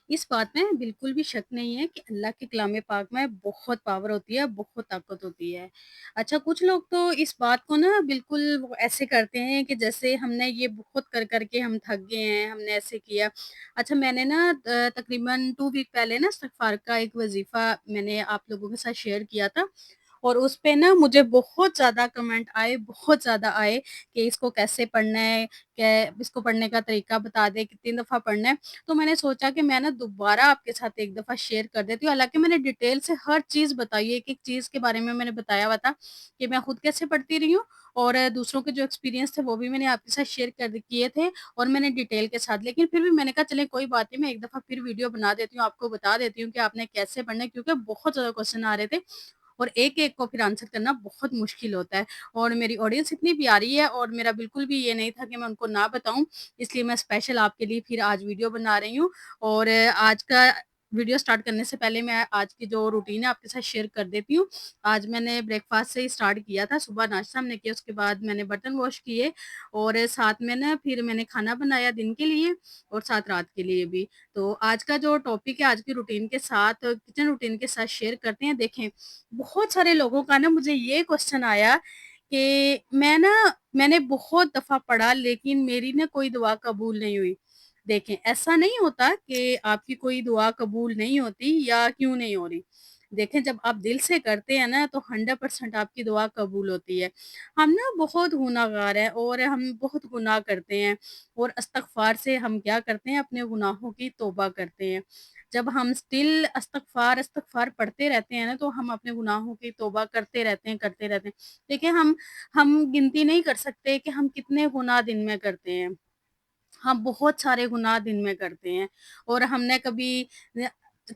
इस बात में बिल्कुल भी शक नहीं है कि अल्लाह के कलाम पाक में बहुत पावर होती है, बहुत ताकत होती है। अच्छा कुछ लोग तो इस बात को ना बिल्कुल वो ऐसे करते हैं कि जैसे हमने ये बहुत कर के हम थक गए हैं, हमने ऐसे किया। अच्छा मैंने ना तकरीबन 2 वीक पहले ना इस्तिग़फ़ार का एक वज़ीफ़ा मैंने आप लोगों के साथ शेयर किया था और उस पे ना मुझे बहुत ज़्यादा कमेंट आए, बहुत ज़्यादा आए कि इसको कैसे पढ़ना है, इसको पढ़ने का तरीका बता दे, कितनी दफ़ा पढ़ना है। तो मैंने सोचा कि मैं ना दोबारा आपके साथ एक दफ़ा शेयर कर देती हूँ। हालाँकि मैंने डिटेल से हर चीज़ बताई है, एक-एक चीज़ के बारे में मैंने बताया हुआ था कि मैं खुद कैसे पढ़ती रही हूँ और दूसरों के जो एक्सपीरियंस थे वो भी मैंने आपके साथ शेयर कर किए थे और मैंने डिटेल के साथ। लेकिन फिर भी मैंने कहा चलें कोई बात नहीं, मैं एक दफ़ा फिर वीडियो बना देती हूँ, आपको बता देती हूँ कि आपने कैसे पढ़ना है क्योंकि बहुत ज़्यादा क्वेश्चन आ रहे थे और एक-एक को फिर आंसर करना बहुत मुश्किल होता है और मेरी ऑडियंस इतनी प्यारी है और मेरा बिल्कुल भी ये नहीं था कि मैं उनको ना बताऊँ, इसलिए मैं स्पेशल आपके लिए फिर आज वीडियो बना रही हूँ और आज का वीडियो स्टार्ट करने से पहले मैं आज की जो रूटीन है आपके साथ शेयर कर देती हूँ। आज मैंने ब्रेकफ़ास्ट से ही स्टार्ट किया था, सुबह नाश्ता हमने किया, उसके बाद मैंने बर्तन वॉश किए और साथ में ना फिर मैंने खाना बनाया दिन के लिए और साथ रात के लिए भी। तो आज का जो टॉपिक है आज की रूटीन के साथ किचन रूटीन के साथ शेयर करते हैं। देखें, बहुत सारे लोगों का ना मुझे ये क्वेश्चन आया कि मैंने बहुत दफ़ा पढ़ा लेकिन मेरी ना कोई दुआ कबूल नहीं हुई। देखें, ऐसा नहीं होता कि आपकी कोई दुआ कबूल नहीं होती या क्यों नहीं हो रही। देखें, जब आप दिल से करते हैं ना तो 100% आपकी दुआ कबूल होती है। हम ना बहुत गुनाहगार हैं और हम बहुत गुनाह करते हैं और इस्तिग़फ़ार से हम क्या करते हैं अपने गुनाहों की तौबा करते हैं। जब हम स्टिल इस्तिग़फ़ार पढ़ते रहते हैं ना तो हम अपने गुनाहों की तौबा करते रहते हैं, करते रहते हैं। देखिए हम गिनती नहीं कर सकते कि हम कितने गुनाह दिन में करते हैं। हम बहुत सारे गुनाह दिन में करते हैं और हमने न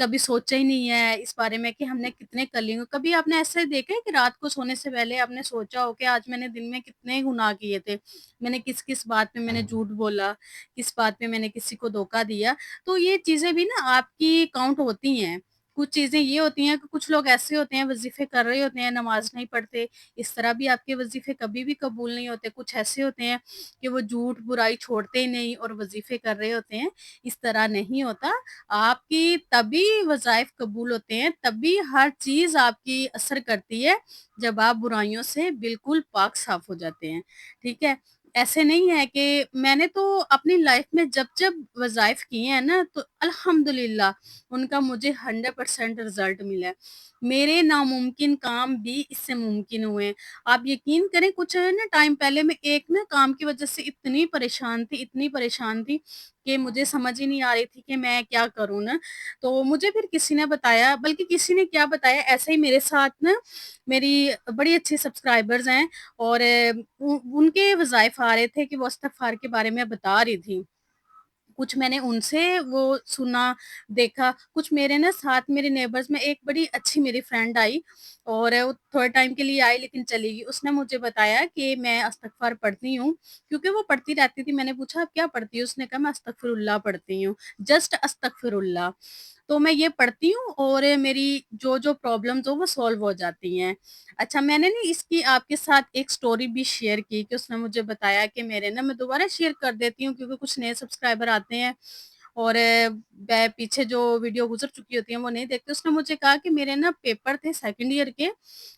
कभी सोचा ही नहीं है इस बारे में कि हमने कितने कर लिए हों। कभी आपने ऐसे देखा है कि रात को सोने से पहले आपने सोचा हो कि आज मैंने दिन में कितने गुनाह किए थे? मैंने किस-किस बात पे मैंने झूठ बोला, किस बात पे मैंने किसी को धोखा दिया? तो ये चीज़ें भी ना आपकी काउंट होती हैं। कुछ चीज़ें ये होती हैं कि कुछ लोग ऐसे होते हैं वज़ीफ़े कर रहे होते हैं, नमाज़ नहीं पढ़ते, इस तरह भी आपके वज़ीफ़े कभी भी कबूल नहीं होते। कुछ ऐसे होते हैं कि वो झूठ, बुराई छोड़ते ही नहीं और वज़ीफ़े कर रहे होते हैं, इस तरह नहीं होता। आपकी तभी वज़ाइफ़ कबूल होते हैं, तभी हर चीज़ आपकी असर करती है, जब आप बुराइयों से बिल्कुल पाक-साफ़ हो जाते हैं, ठीक है? ऐसे नहीं है कि मैंने तो अपनी लाइफ़ में जब-जब वज़ाइफ़ किए हैं ना, तो अल्हम्दुलिल्लाह उनका मुझे 100% रिज़ल्ट मिला है। मेरे नामुमकिन काम भी इससे मुमकिन हुए हैं। आप यकीन करें कुछ ना टाइम पहले मैं एक ना काम की वज़ह से इतनी परेशान थी कि मुझे समझ ही नहीं आ रही थी कि मैं क्या करूँ ना? तो मुझे फिर किसी ने बताया बल्कि किसी ने क्या बताया ऐसे ही मेरे साथ ना मेरी बड़ी अच्छी सब्सक्राइबर्स हैं और उनके वज़ाइफ़ आ रहे थे कि वो इस्तिग़फ़ार के बारे में बता रही थी। कुछ मैंने उनसे वो सुना, देखा, कुछ मेरे ना साथ मेरे नेबर्स में एक बड़ी अच्छी मेरी फ्रेंड आई और वो थोड़े टाइम के लिए आई लेकिन चली गई। उसने मुझे बताया कि मैं इस्तिग़फ़ार पढ़ती हूँ, क्योंकि वो पढ़ती रहती थी। मैंने पूछा आप क्या पढ़ती हो? उसने कहा मैं अस्तगफिरुल्लाह पढ़ती हूँ, जस्ट अस्तगफिरुल्लाह। तो मैं ये पढ़ती हूँ और मेरी जो-जो प्रॉब्लम्स हो वो सॉल्व हो जाती हैं। अच्छा मैंने ना इसकी आपके साथ एक स्टोरी भी शेयर की कि उसने मुझे बताया कि मेरे ना मैं दोबारा शेयर कर देती हूँ क्योंकि कुछ नए सब्सक्राइबर आते हैं और मैं पीछे जो वीडियो गुज़र चुकी होती हैं वो नहीं देखते। उसने मुझे कहा कि मेरे ना पेपर थे सेकंड ईयर के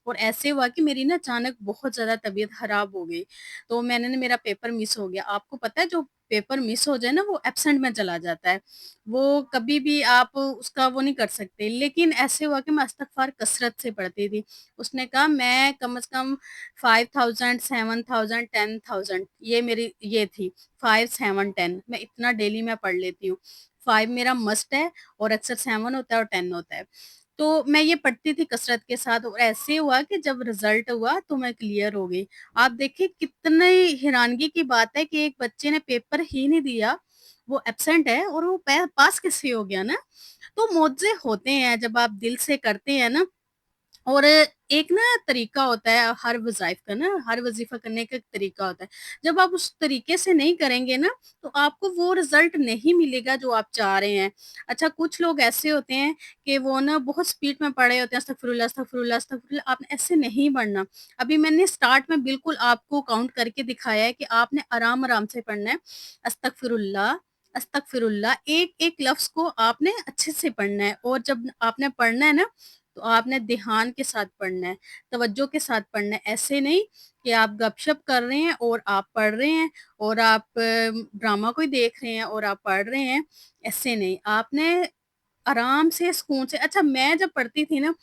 और ऐसे हुआ कि मेरी ना अचानक बहुत ज़्यादा तबीयत ख़राब हो गई। तो मैंने ना मेरा पेपर मिस हो गया। आपको पता है जो पेपर मिस हो जाए ना वो एब्सेंट में चला जाता है। वो कभी भी आप उसका वो नहीं कर सकते। लेकिन ऐसे हुआ कि मैं इस्तिग़फ़ार कसरत से पढ़ती थी। उसने कहा मैं कम से कम 5000, 7000, 10000 ये मेरी ये थी 5, 7, 10 मैं इतना डेली मैं पढ़ लेती हूँ। 5 मेरा मस्ट है और अक्सर 7 होता है और 10 होता है। तो मैं ये पढ़ती थी कसरत के साथ और ऐसे हुआ कि जब रिज़ल्ट हुआ तो मैं क्लियर हो गई। आप देखिए कितनी हैरानगी की बात है कि एक बच्चे ने पेपर ही नहीं दिया, वो एब्सेंट है और वो पास कैसे हो गया ना? तो मोज़े होते हैं जब आप दिल से करते हैं ना और एक ना तरीका होता है हर वज़ाइफ़ का ना, हर वज़ीफ़ा करने का एक तरीका होता है। जब आप उस तरीके से नहीं करेंगे ना, तो आपको वो रिज़ल्ट नहीं मिलेगा जो आप चाह रहे हैं। अच्छा कुछ लोग ऐसे होते हैं कि वो ना बहुत स्पीड में पढ़ रहे होते हैं अस्तगफिरुल्लाह, अस्तगफिरुल्लाह, अस्तगफिरुल्लाह आपने ऐसे नहीं पढ़ना। अभी मैंने स्टार्ट में बिल्कुल आपको काउंट करके दिखाया है कि आपने आराम-आराम से पढ़ना है। अस्तगफिरुल्लाह, अस्तगफिरुल्लाह, एक-एक लफ्ज़ को आपने अच्छे से पढ़ना है और जब आपने पढ़ना है ना, तो आपने ध्यान के साथ पढ़ना है, तवज्जो के साथ पढ़ना है। ऐसे नहीं कि आप गपशप कर रहे हैं और आप पढ़ रहे हैं और आप ड्रामा कोई देख रहे हैं और आप पढ़ रहे हैं, ऐसे नहीं। आपने आराम से, सुकून से अच्छा मैं जब पढ़ती थी ना,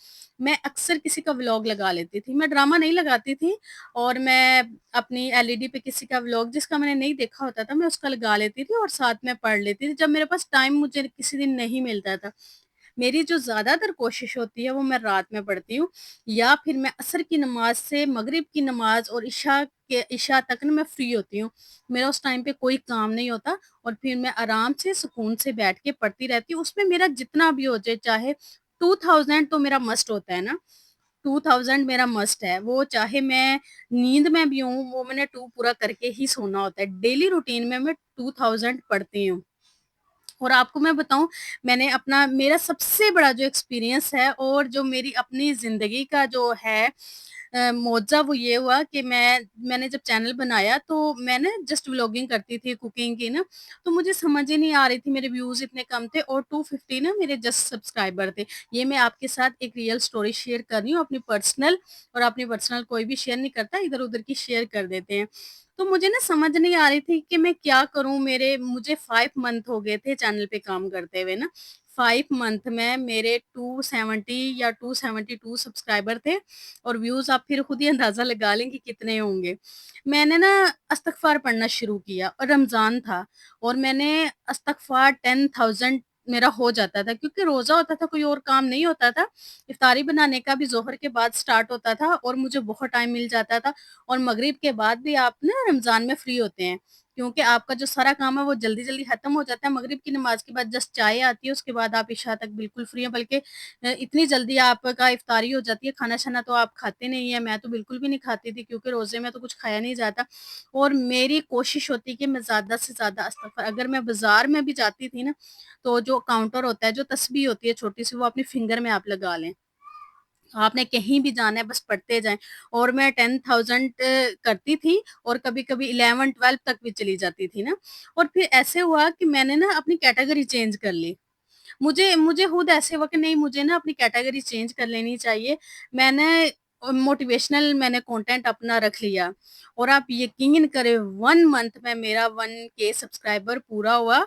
मैं अक्सर किसी का व्लॉग लगा लेती थी। मैं ड्रामा नहीं लगाती थी और मैं अपनी एलईडी पे किसी का व्लॉग जिसका मैंने नहीं देखा होता था, मैं उसका लगा लेती थी और साथ में पढ़ लेती थी। जब मेरे पास टाइम मुझे किसी दिन नहीं मिलता था, मेरी जो ज़्यादातर कोशिश होती है वो मैं रात में पढ़ती हूँ या फिर मैं असर की नमाज़ से मगरिब की नमाज़ और इशा तक ना मैं फ्री होती हूँ। मेरा उस टाइम पे कोई काम नहीं होता और फिर मैं आराम से सुकून से बैठ के पढ़ती रहती हूँ। उसमें मेरा जितना भी हो जाए, चाहे 2000 तो मेरा मस्ट होता है ना, 2000 मेरा मस्ट है। वो चाहे मैं नींद में भी हूँ, वो मैंने 2 पूरा करके ही सोना होता है। डेली रूटीन में मैं 2000 पढ़ती हूँ। और आपको मैं बताऊँ, मैंने अपना मेरा सबसे बड़ा जो एक्सपीरियंस है और जो मेरी अपनी ज़िंदगी का जो है मुआवज़ा, वो ये हुआ कि मैंने जब चैनल बनाया तो मैं ना जस्ट व्लॉगिंग करती थी कुकिंग की ना, तो मुझे समझ ही नहीं आ रही थी, मेरे व्यूज़ इतने कम थे और 250 ना मेरे जस्ट सब्सक्राइबर थे। ये मैं आपके साथ एक रियल स्टोरी शेयर कर रही हूँ, अपनी पर्सनल, और अपनी पर्सनल कोई भी शेयर नहीं करता, इधर-उधर की शेयर कर देते हैं। तो मुझे ना समझ नहीं आ रही थी कि मैं क्या करूँ? मुझे 5 मंथ हो गए थे चैनल पे काम करते हुए ना। 5 मंथ में मेरे 270 या 272 सब्सक्राइबर थे और व्यूज़ आप फिर खुद ही अंदाज़ा लगा लें कि कितने होंगे। मैंने ना इस्तिग़फ़ार पढ़ना शुरू किया और रमज़ान था और मैंने इस्तिग़फ़ार 10,000 मेरा हो जाता था क्योंकि रोज़ा होता था, कोई और काम नहीं होता था। इफ्तारी बनाने का भी ज़ोहर के बाद स्टार्ट होता था और मुझे बहुत टाइम मिल जाता था और मगरिब के बाद भी आप ना रमज़ान में फ्री होते हैं, क्योंकि आपका जो सारा काम है वो जल्दी-जल्दी खत्म हो जाता है। मगरिब की नमाज़ के बाद जस्ट चाय आती है, उसके बाद आप इशा तक बिल्कुल फ्री हैं, बल्कि इतनी जल्दी आपका इफ्तारी हो जाती है, खाना-शाना तो आप खाते नहीं हैं, मैं तो बिल्कुल भी नहीं खाती थी क्योंकि रोज़े में तो कुछ खाया नहीं जाता और मेरी कोशिश होती कि मैं ज़्यादा से ज़्यादा इस्तिग़फ़ार, अगर मैं बाज़ार में भी जाती थी ना, तो जो काउंटर होता है, जो तस्बीह होती है छोटी-सी, वो अपनी फिंगर में आप लगा लें। आपने कहीं भी जाना है बस पढ़ते जाएँ और मैं 10,000 करती थी और कभी-कभी 11-12 तक भी चली जाती थी ना और फिर ऐसे हुआ कि मैंने ना अपनी कैटेगरी चेंज कर ली। मुझे मुझे खुद ऐसे हुआ कि नहीं, मुझे ना अपनी कैटेगरी चेंज कर लेनी चाहिए। मैंने मोटिवेशनल मैंने कंटेंट अपना रख लिया और आप यकीन करें 1 मंथ में मेरा 1 के सब्सक्राइबर पूरा हुआ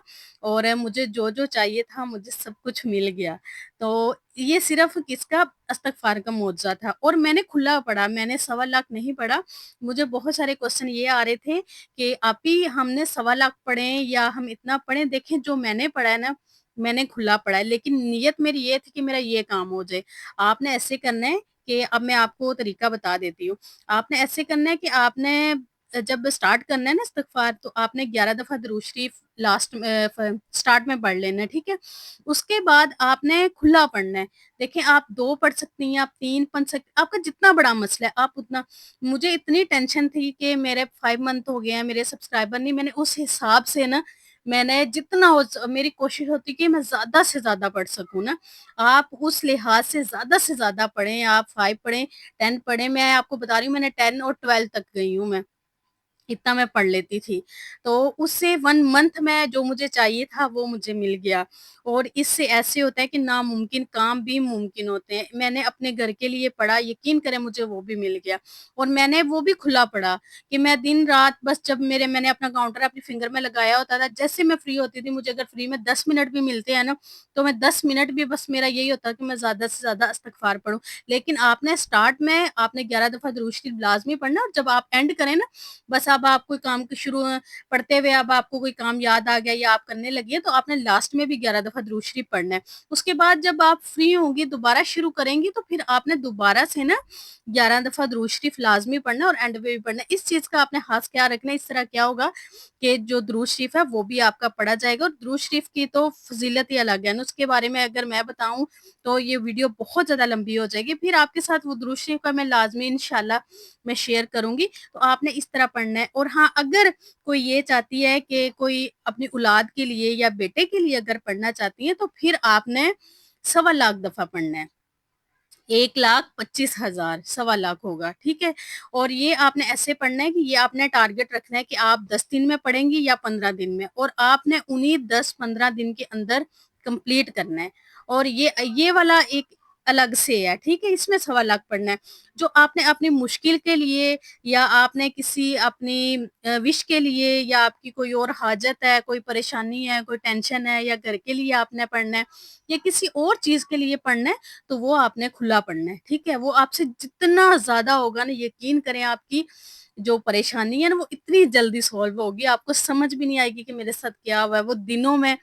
और मुझे जो-जो चाहिए था मुझे सब कुछ मिल गया। तो ये सिर्फ़ किसका, इस्तिग़फ़ार का मुआवज़ा था और मैंने खुला पढ़ा, मैंने सवा लाख नहीं पढ़ा। मुझे बहुत सारे क्वेश्चन ये आ रहे थे कि आपी हमने सवा लाख पढ़े या हम इतना पढ़े, देखें जो मैंने पढ़ा है ना, मैंने खुला पढ़ा है, लेकिन नियत मेरी ये थी कि मेरा ये काम हो जाए। आपने ऐसे करना है कि अब मैं आपको तरीका बता देती हूँ। आपने ऐसे करना है कि आपने जब स्टार्ट करना है ना इस्तिग़फ़ार, तो आपने 11 दफ़ा दुरूद शरीफ लास्ट में फ स्टार्ट में पढ़ लेना है, ठीक है? उसके बाद आपने खुला पढ़ना है। देखें, आप 2 पढ़ सकती हैं, आप 3 पढ़ आपका जितना बड़ा मसला है आप उतना। मुझे इतनी टेंशन थी कि मेरे 5 मंथ हो गए हैं, मेरे सब्सक्राइबर नहीं, मैंने उस हिसाब से ना, मैंने जितना मेरी कोशिश होती है कि मैं ज़्यादा से ज़्यादा पढ़ सकूँ ना। आप उस लिहाज से ज़्यादा पढ़ें, आप 5 पढ़ें, 10 पढ़ें। मैं आपको बता रही हूँ, मैंने 10 और 12 तक गई हूँ मैं। इतना मैं पढ़ लेती थी। तो उससे 1 मंथ में जो मुझे चाहिए था वो मुझे मिल गया और इससे ऐसे होता है कि नामुमकिन काम भी मुमकिन होते हैं। मैंने अपने घर के लिए पढ़ा, यकीन करें मुझे वो भी मिल गया और मैंने वो भी खुला पढ़ा कि मैं दिन-रात बस जब मैंने अपना काउंटर अपनी फिंगर में लगाया होता था, जैसे मैं फ्री होती थी, मुझे अगर फ्री में 10 मिनट भी मिलते हैं ना, तो मैं 10 मिनट भी बस मेरा यही होता है कि मैं ज़्यादा से ज़्यादा इस्तिग़फ़ार पढूँ। लेकिन आपने स्टार्ट में आपने 11 दफ़ा दुरूद शरीफ लाज़मी पढ़ना और जब आप एंड करें ना, बस अब आप कोई काम की पढ़ते हुए अब आपको कोई काम याद आ गया या आप करने लगी हैं, तो आपने लास्ट में भी 11 दफ़ा दुरूद शरीफ पढ़ना है। उसके बाद जब आप फ्री होंगी, दोबारा शुरू करेंगी, तो फिर आपने दोबारा से ना 11 दफ़ा दुरूद शरीफ लाज़मी पढ़ना है और एंड में भी पढ़ना है। इस चीज़ का आपने ख़ास ख़्याल रखना है, इस तरह क्या होगा कि जो दुरूद शरीफ है, वो भी आपका पढ़ा जाएगा और दुरूद शरीफ की तो फ़ज़ीलत ही अलग है ना, उसके बारे में अगर मैं बताऊँ, तो ये वीडियो बहुत ज़्यादा लंबी हो जाएगी। फिर आपके साथ वो दुरूद शरीफ का मैं लाज़मी इंशाअल्लाह मैं शेयर करूँगी। तो आपने इस तरह पढ़ना है और हाँ, अगर कोई ये चाहती है कि कोई अपनी औलाद के लिए या बेटे के लिए अगर पढ़ना चाहती है, तो फिर आपने सवा लाख दफ़ा पढ़ना है। 1,25,000 सवा लाख होगा, ठीक है? और ये आपने ऐसे पढ़ना है कि ये आपने टारगेट रखना है कि आप 10 दिन में पढ़ेंगी या 15 दिन में, और आपने उन्हीं 10-15 दिन के अंदर कंप्लीट करना है। और ये वाला एक अलग से है, ठीक है? इसमें सवा लाख पढ़ना है। जो आपने अपनी मुश्किल के लिए, या आपने किसी अपनी विश के लिए, या आपकी कोई और हाजत है, कोई परेशानी है, कोई टेंशन है, या घर के लिए आपने पढ़ना है, या किसी और चीज़ के लिए पढ़ना है, तो वो आपने खुला पढ़ना है, ठीक है? वो आपसे जितना ज़्यादा होगा ना, यकीन करें आपकी जो परेशानी है ना, वो इतनी जल्दी सॉल्व होगी, आपको समझ भी नहीं आएगी कि मेरे साथ क्या हुआ है। वो दिनों में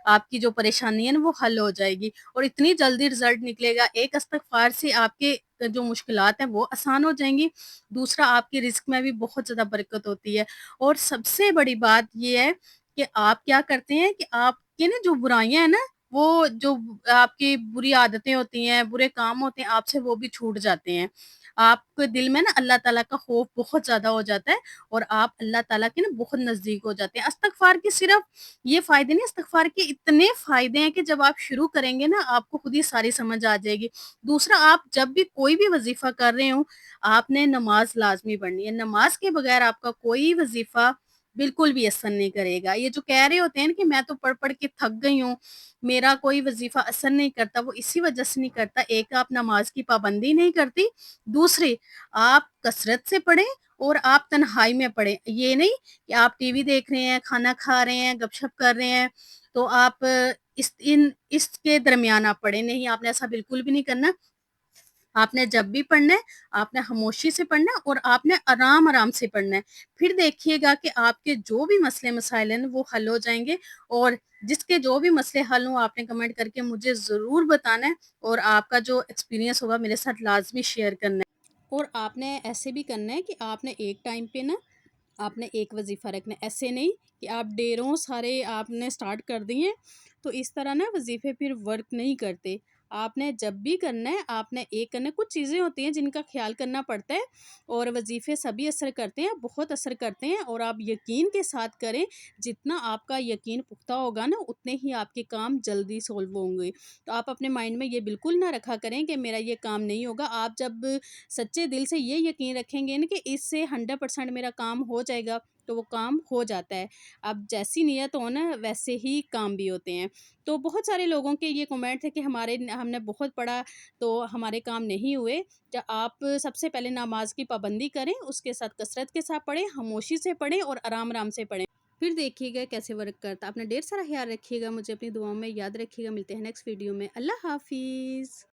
आपकी जो परेशानी है ना, वो हल हो जाएगी, और इतनी जल्दी रिज़ल्ट निकलेगा। एक इस्तिग़फ़ार से आपके जो मुश्किलात हैं, वो आसान हो जाएँगी। दूसरा, आपके रिज़्क में भी बहुत ज़्यादा बरकत होती है। और सबसे बड़ी बात ये है कि आप क्या करते हैं कि आपकी ना जो बुराइयाँ हैं ना, वो जो आपकी बुरी आदतें होती हैं, बुरे काम होते हैं, आपसे वो भी छूट जाते हैं। आपके दिल में ना अल्लाह ताला का खौफ बहुत ज़्यादा हो जाता है, और आप अल्लाह ताला के ना बहुत नज़दीक हो जाते हैं। इस्तिग़फ़ार के सिर्फ़ ये फ़ायदे नहीं, इस्तिग़फ़ार के इतने फ़ायदे हैं कि जब आप शुरू करेंगे ना, आपको खुद ही सारी समझ आ जाएगी। दूसरा, आप जब भी कोई भी वज़ीफ़ा कर रहे हो, आपने नमाज़ लाज़मी पढ़नी है। नमाज़ के बगैर आपका कोई वज़ीफ़ा बिल्कुल भी असर नहीं करेगा। ये जो कह रहे होते हैं ना कि मैं तो पढ़-पढ़ के थक गई हूँ, मेरा कोई वज़ीफ़ा असर नहीं करता, वो इसी वजह से नहीं करता। एक, आप नमाज़ की पाबंदी नहीं करती, दूसरे, आप कसरत से पढ़ें, और आप तन्हाई में पढ़ें। ये नहीं कि आप टीवी देख रहे हैं, खाना खा रहे हैं, गपशप कर रहे हैं, तो आप इसके दरमियान आप पढ़ें, नहीं, आपने ऐसा बिल्कुल भी नहीं करना। आपने जब भी पढ़ना है, आपने खामोशी से पढ़ना है, और आपने आराम-आराम से पढ़ना है। फिर देखिएगा कि आपके जो भी मसले-मसाइल हैं ना, वो हल हो जाएँगे, और जिसके जो भी मसले हल हों, आपने कमेंट करके मुझे ज़रूर बताना है, और आपका जो एक्सपीरियंस होगा मेरे साथ लाज़मी शेयर करना है। और आपने ऐसे भी करना है कि आपने एक टाइम पे ना, आपने एक वज़ीफ़ा रखना है। ऐसे नहीं कि आप ढेरों सारे आपने स्टार्ट कर दिए, तो इस तरह ना वज़ीफ़े फिर वर्क नहीं करते। आपने जब भी करना है, आपने एक करना है। कुछ चीज़ें होती हैं जिनका ख़्याल करना पड़ता है, और वज़ीफ़े सभी असर करते हैं, बहुत असर करते हैं, और आप यकीन के साथ करें। जितना आपका यकीन पुख्ता होगा ना, उतने ही आपके काम जल्दी सॉल्व होंगे। तो आप अपने माइंड में ये बिल्कुल ना रखा करें कि मेरा ये काम नहीं होगा। आप जब सच्चे दिल से ये यकीन रखेंगे ना कि इससे 100% मेरा काम हो जाएगा, तो वो काम हो जाता है। अब जैसी नीयत हो ना, वैसे ही काम भी होते हैं। तो बहुत सारे लोगों के ये कमेंट थे कि हमने बहुत पढ़ा, तो हमारे काम नहीं हुए। आप सबसे पहले नमाज की पाबंदी करें, उसके साथ कसरत के साथ पढ़ें, खामोशी से पढ़ें, और आराम-आराम से पढ़ें। फिर देखिएगा कैसे वर्क करता है। अपना ढेर सारा ख़्याल रखिएगा, मुझे अपनी दुआओं में याद रखिएगा। मिलते हैं नेक्स्ट वीडियो में। अल्लाह हाफ़िज़।